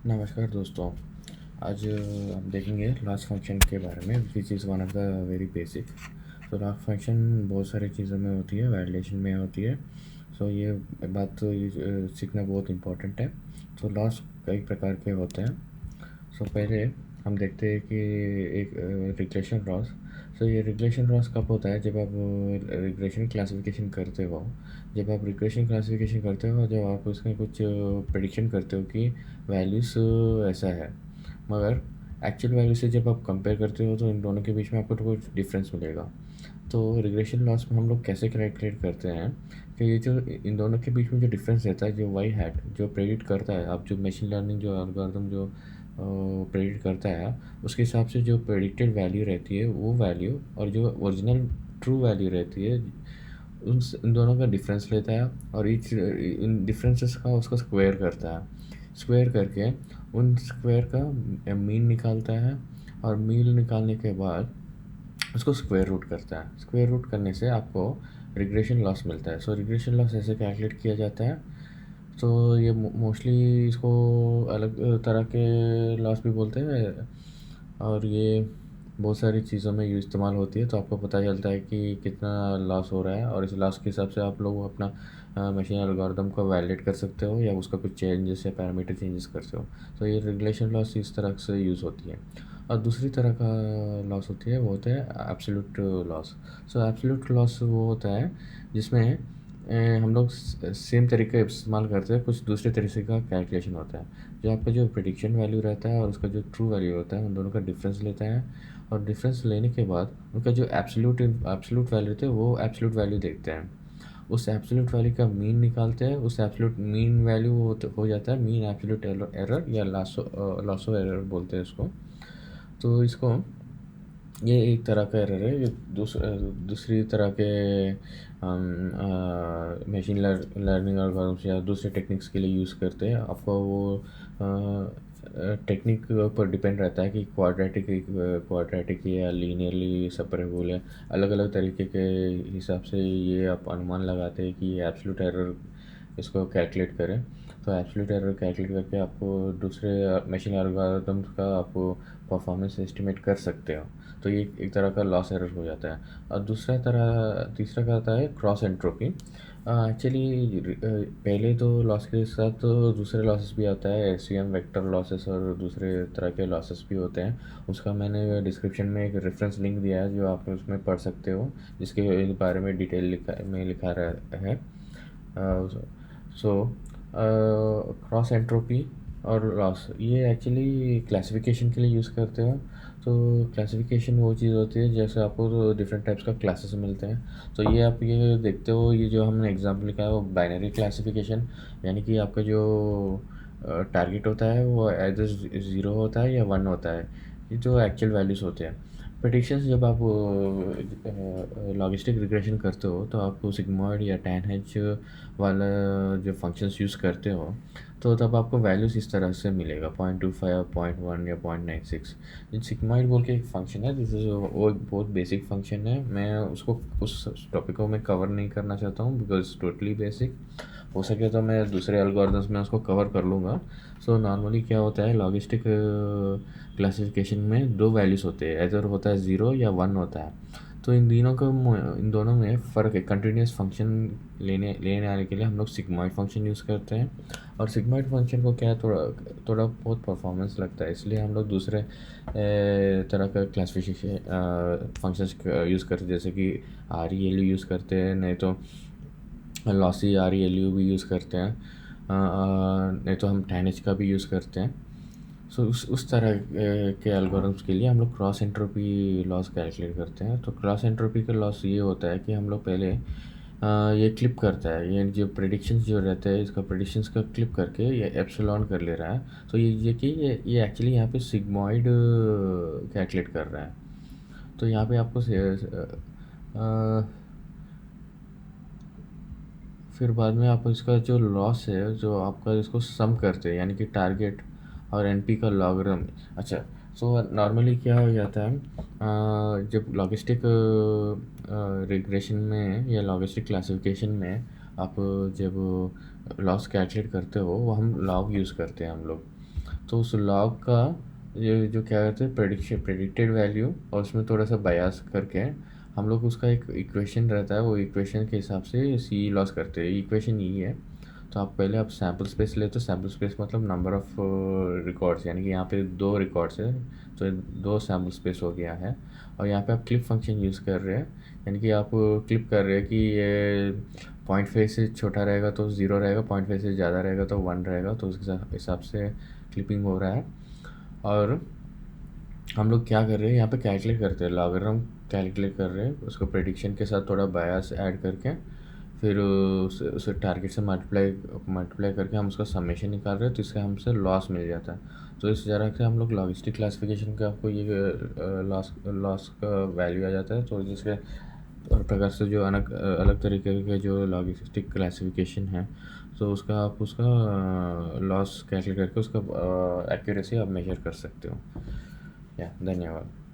नमस्कार दोस्तों। आज हम देखेंगे लॉस फंक्शन के बारे में, which is one of the very basic. तो लॉस फंक्शन बहुत सारी चीज़ों में होती है, वैलिडेशन में होती है। ये बात तो सीखना बहुत इम्पोर्टेंट है। तो लॉस कई प्रकार के होते हैं। पहले हम देखते हैं कि एक रिग्रेशन लॉस। ये रिग्रेशन लॉस कब होता है? जब आप रिग्रेशन क्लासिफिकेशन करते हो। जब आप रिग्रेशन क्लासिफिकेशन करते हो, जब आप उसमें कुछ प्रेडिक्शन करते हो कि वैल्यूज़ ऐसा है, मगर एक्चुअल वैल्यू से जब आप कंपेयर करते हो तो इन दोनों के बीच में आपको तो कुछ डिफरेंस मिलेगा। तो रिग्रेशन लॉस में हम लोग कैसे कैलकुलेट करते हैं कि ये जो इन दोनों के बीच में जो डिफरेंस रहता है, जो वाई हैट जो प्रेडिक्ट करता है, आप जो मशीन लर्निंग जो एल्गोरिथम जो प्रेडिक्ट करता है, उसके हिसाब से जो प्रेडिक्टेड वैल्यू रहती है वो वैल्यू और जो ओरिजिनल ट्रू वैल्यू रहती है, इन दोनों का डिफरेंस लेता है और ईच इन डिफरेंसेस का उसको स्क्वायर करता है। स्क्वायर करके उन स्क्वायर का मीन निकालता है और मीन निकालने के बाद उसको स्क्वायर रूट करता है। स्क्वायर रूट करने से आपको रिग्रेशन लॉस मिलता है। रिग्रेशन लॉस ऐसे कैलकुलेट किया जाता है। ये मोस्टली इसको अलग तरह के लॉस भी बोलते हैं और ये बहुत सारी चीज़ों में ये इस्तेमाल होती है। तो आपको पता चलता है कि कितना लॉस हो रहा है और इस लॉस के हिसाब से आप लोग अपना मशीन एल्गोरिथम को वैलिडेट कर सकते हो या उसका कुछ चेंजेस या पैरामीटर चेंजेस करते हो। ये रिग्रेशन लॉस इस तरह से यूज़ होती है। और दूसरी तरह का लॉस होती है, वो होता है एब्सोल्यूट लॉस। एब्सोल्यूट लॉस वो होता है जिसमें हम लोग सेम तरीके का इस्तेमाल करते हैं, कुछ दूसरे तरीके का कैलकुलेशन होता है। जो आपका जो प्रेडिक्शन वैल्यू रहता है और उसका जो ट्रू वैल्यू होता है, उन दोनों का डिफरेंस लेता है और डिफरेंस लेने के बाद उनका जो एब्सोल्यूट वैल्यू होता है वो एब्सोल्यूट वैल्यू देखते हैं। उस एब्सोल्यूट वैल्यू का मीन निकालते हैं। उस एब्सोल्यूट मीन वैल्यू हो जाता है मीन एब्सोल्यूट एरर या लासो एरर बोलते हैं इसको। तो इसको ये एक तरह का एरर है। ये दूसरी तरह के मशीन लर्निंग एल्गोरिथम्स या दूसरे टेक्निक्स के लिए यूज़ करते हैं। आपको वो टेक्निक पर डिपेंड रहता है कि क्वाड्रेटिक या लीनियरली सेपरेबल है। अलग अलग तरीके के हिसाब से ये आप अनुमान लगाते हैं कि ये एब्सोल्यूट एरर इसको कैलकुलेट करें। एब्सोल्यूट एरर कैलकुलेट करके आपको दूसरे मशीन एल्गोरिथम्स का आपको परफॉर्मेंस एस्टिमेट कर सकते हो। ये एक तरह का लॉस एरर हो जाता है। और तीसरा क्या आता है? Cross entropy. एक्चुअली पहले तो लॉस के साथ तो दूसरे लॉसेस भी आता है, एसवीएम वेक्टर लॉसेस और दूसरे तरह के लॉसेस भी होते हैं। उसका मैंने डिस्क्रिप्शन में एक रेफरेंस लिंक दिया है जो आप उसमें पढ़ सकते हो, जिसके बारे में डिटेल लिखा रहा है। सो क्रॉस एंट्रोपी और लॉस ये एक्चुअली क्लासिफिकेशन के लिए यूज़ करते हो। क्लासिफिकेशन वो चीज़ होती है जैसे आपको तो डिफरेंट टाइप्स का क्लासेस मिलते हैं। ये आप ये देखते हो, ये जो हमने एग्जाम्पल लिखा है वो बाइनरी क्लासिफिकेशन, यानी कि आपका जो टारगेट होता है वो एज 0 होता है या 1 होता है, ये जो एक्चुअल वैल्यूज़ होते हैं। प्रेडिक्शंस जब आप लॉजिस्टिक रिग्रेशन करते हो तो आप सिग्मॉइड या टैन एच वाला जो फंक्शंस यूज़ करते हो, तो तब आपको वैल्यूज़ इस तरह से मिलेगा 0.25, 0.1 या 0.96। सिग्मॉइड बोल के एक फ़ंक्शन है, दिस इज़ वो एक बहुत बेसिक फ़ंक्शन है। मैं उसको उस टॉपिक को मैं कवर नहीं करना चाहता हूँ बिकॉज टोटली बेसिक। हो सके तो मैं दूसरे एल्गोरिथम्स में उसको कवर कर लूँगा। नॉर्मली क्या होता है, लॉजिस्टिक क्लासिफिकेशन में दो वैल्यूज़ होते हैं, एदर होता है 0 या 1 होता है। इन दोनों में फ़र्क है। कंटिन्यूस फंक्शन लेने आने के लिए हम लोग सिग्मॉइड फंक्शन यूज़ करते हैं और सिग्मॉइड फंक्शन को क्या है, थोड़ा बहुत परफॉर्मेंस लगता है, इसलिए हम लोग दूसरे तरह का क्लासिफिकेशन फंक्शंस यूज़ करते हैं, जैसे कि RELU यूज़ करते हैं, नहीं तो लॉसी RELU भी यूज़ करते हैं, नहीं तो हम टैनेज का भी यूज़ करते हैं। उस तरह के एल्गोरिथम्स के लिए हम लोग क्रॉस एंट्रोपी लॉस कैलकुलेट करते हैं। क्रॉस एंट्रोपी का लॉस ये होता है कि हम लोग पहले ये क्लिप करता है, ये जो प्रेडिक्शंस जो रहते हैं इसका प्रेडिक्शंस का क्लिप करके ये एप्सिलॉन कर ले रहा है। ये एक्चुअली यहाँ पे सिग्मॉइड कैलकुलेट कर रहा है। यहाँ पे आपको फिर बाद में आप इसका जो लॉस है, जो आपका इसको सम करते हैं, यानी कि टारगेट और एनपी का लॉगरिथम। अच्छा, नॉर्मली क्या हो जाता है, जब लॉजिस्टिक रिग्रेशन में या लॉजिस्टिक क्लासिफिकेशन में आप जब लॉस कैलकुलेट करते हो, वो हम लॉग यूज़ करते हैं हम लोग। तो उस लॉग का ये जो क्या कहते हैं प्रेडिक्टेड वैल्यू, और उसमें थोड़ा सा बयास करके हम लोग उसका एक इक्वेशन रहता है, वो इक्वेशन के हिसाब से सी लॉस करते हैं। इक्वेशन यही है। तो आप पहले आप सैम्पल स्पेस ले, तो सैम्पल स्पेस मतलब नंबर ऑफ़ रिकॉर्ड्स, यानी कि यहाँ पे 2 रिकॉर्ड्स है, तो 2 सैम्पल स्पेस हो गया है। और यहाँ पे आप क्लिप फंक्शन यूज़ कर रहे हैं, यानी कि आप क्लिप कर रहे हैं कि ये 0.5 से छोटा रहेगा तो 0 रहेगा, 0.5 से ज़्यादा रहेगा तो 1 रहेगा, तो उस हिसाब से क्लिपिंग हो रहा है। और हम लोग क्या कर रहे हैं यहाँ पे, कैलकुलेट करते हैं, लॉगरिथम कैलकुलेट कर रहे हैं, उसको प्रेडिक्शन के साथ थोड़ा बायस ऐड करके, फिर उसे टारगेट से मल्टीप्लाई करके हम उसका समेशन निकाल रहे हैं, तो इससे हमसे लॉस मिल जाता है। तो इस तरह से हम लोग लॉजिस्टिक क्लासिफिकेशन का आपको ये लॉस लॉस का वैल्यू आ जाता है। तो जिसके और प्रकार से जो अलग अलग तरीके के जो लॉजिस्टिक क्लासिफिकेशन है, तो उसका आप उसका लॉस कैलकुलेट करके उसका एक्यूरेसी आप मेजर कर सकते हो। या धन्यवाद।